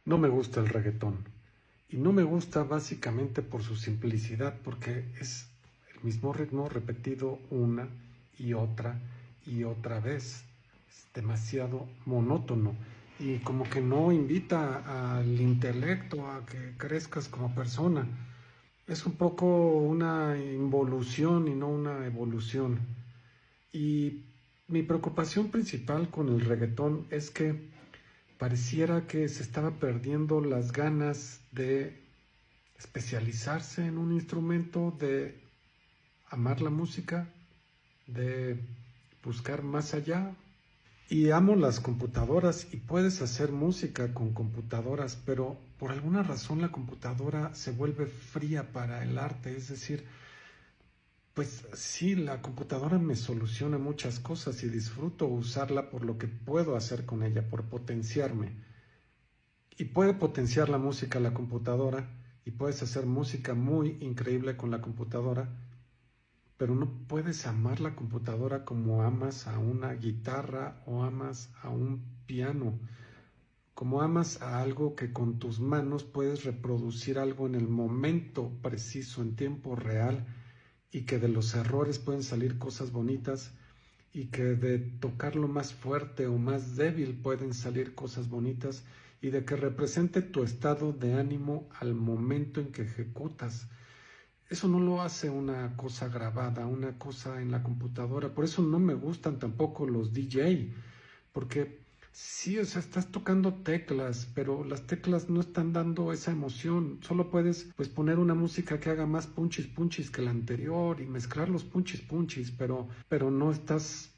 No me gusta el reggaetón. Y no me gusta básicamente por su simplicidad, porque es el mismo ritmo repetido una y otra vez. Es demasiado monótono y como que no invita al intelecto a que crezcas como persona. Es un poco una involución y no una evolución. Y mi preocupación principal con el reggaetón es que pareciera que se estaba perdiendo las ganas de especializarse en un instrumento, de amar la música, de buscar más allá. Y amo las computadoras y puedes hacer música con computadoras, pero por alguna razón la computadora se vuelve fría para el arte, es decir, pues sí, la computadora me soluciona muchas cosas y disfruto usarla por lo que puedo hacer con ella, por potenciarme. Y puede potenciar la música la computadora y puedes hacer música muy increíble con la computadora, pero no puedes amar la computadora como amas a una guitarra o amas a un piano, como amas a algo que con tus manos puedes reproducir algo en el momento preciso, en tiempo real, y que de los errores pueden salir cosas bonitas y que de tocarlo más fuerte o más débil pueden salir cosas bonitas y de que represente tu estado de ánimo al momento en que ejecutas. Eso no lo hace una cosa grabada, una cosa en la computadora. Por eso no me gustan tampoco los DJ, porque sí, o sea, estás tocando teclas, pero las teclas no están dando esa emoción. Solo puedes, pues, poner una música que haga más punchis punchis que la anterior y mezclar los punchis punchis, pero no estás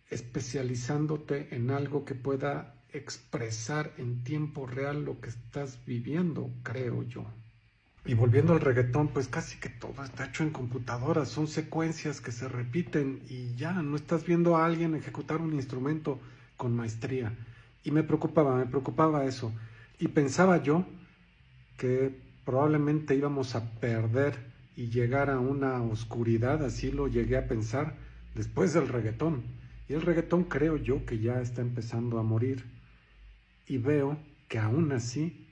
especializándote en algo que pueda expresar en tiempo real lo que estás viviendo, creo yo. Y volviendo al reggaetón, pues casi que todo está hecho en computadoras, son secuencias que se repiten y ya, no estás viendo a alguien ejecutar un instrumento con maestría. Y me preocupaba eso. Y pensaba yo que probablemente íbamos a perder y llegar a una oscuridad, así lo llegué a pensar, después del reggaetón. Y el reggaetón creo yo que ya está empezando a morir. Y veo que aún así,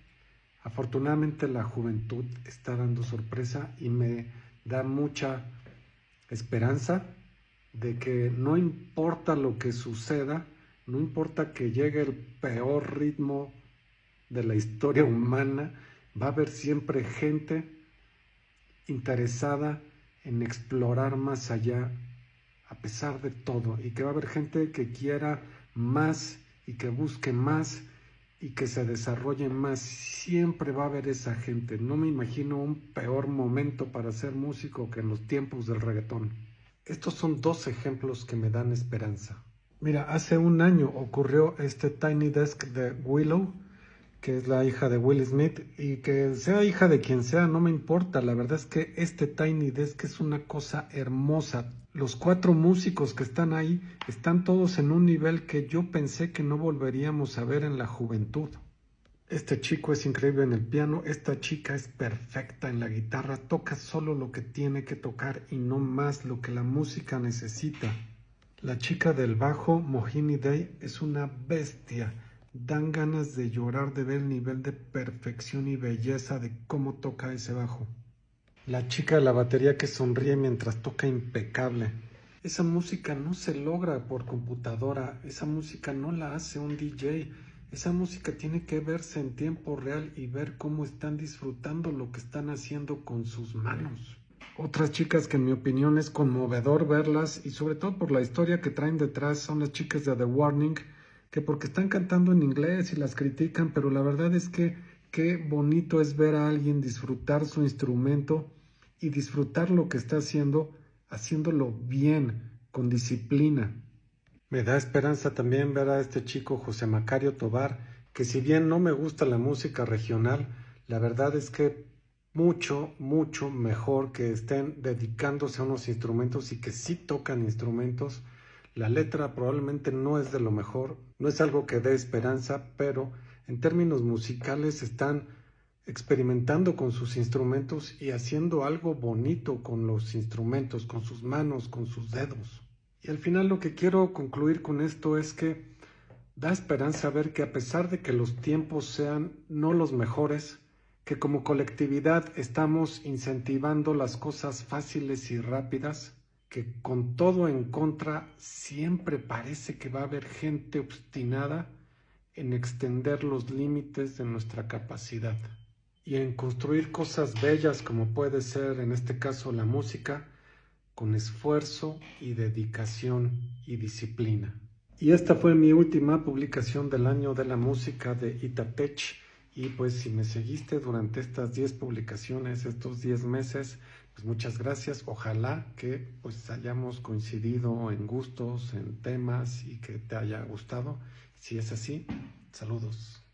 afortunadamente la juventud está dando sorpresa y me da mucha esperanza de que no importa lo que suceda, no importa que llegue el peor ritmo de la historia humana, va a haber siempre gente interesada en explorar más allá a pesar de todo y que va a haber gente que quiera más y que busque más y que se desarrolle más. Siempre va a haber esa gente. No me imagino un peor momento para ser músico que en los tiempos del reggaetón. Estos son dos ejemplos que me dan esperanza. Mira, hace un año ocurrió este Tiny Desk de Willow, que es la hija de Will Smith, y que sea hija de quien sea, no me importa. La verdad es que este Tiny Desk es una cosa hermosa. Los cuatro músicos que están ahí están todos en un nivel que yo pensé que no volveríamos a ver en la juventud. Este chico es increíble en el piano, esta chica es perfecta en la guitarra, toca solo lo que tiene que tocar y no más lo que la música necesita. La chica del bajo, Mohini Day, es una bestia. Dan ganas de llorar de ver el nivel de perfección y belleza de cómo toca ese bajo. La chica de la batería que sonríe mientras toca impecable. Esa música no se logra por computadora, esa música no la hace un DJ. Esa música tiene que verse en tiempo real y ver cómo están disfrutando lo que están haciendo con sus manos. Otras chicas que en mi opinión es conmovedor verlas y sobre todo por la historia que traen detrás son las chicas de The Warning, que porque están cantando en inglés y las critican, pero la verdad es que qué bonito es ver a alguien disfrutar su instrumento y disfrutar lo que está haciendo, haciéndolo bien, con disciplina. Me da esperanza también ver a este chico José Macario Tobar, que si bien no me gusta la música regional, la verdad es que mucho mejor que estén dedicándose a unos instrumentos y que sí tocan instrumentos. La letra probablemente no es de lo mejor, no es algo que dé esperanza, pero en términos musicales están experimentando con sus instrumentos y haciendo algo bonito con los instrumentos, con sus manos, con sus dedos. Y al final lo que quiero concluir con esto es que Da esperanza ver que a pesar de que los tiempos sean no los mejores, que como colectividad estamos incentivando las cosas fáciles y rápidas, que con todo en contra siempre parece que va a haber gente obstinada en extender los límites de nuestra capacidad y en construir cosas bellas como puede ser en este caso la música, con esfuerzo y dedicación y disciplina. Y esta fue mi última publicación del año de la música de Itatech. Y pues si me seguiste durante estas 10 publicaciones, estos 10 meses, pues muchas gracias. Ojalá que pues hayamos coincidido en gustos, en temas y que te haya gustado. Si es así, saludos.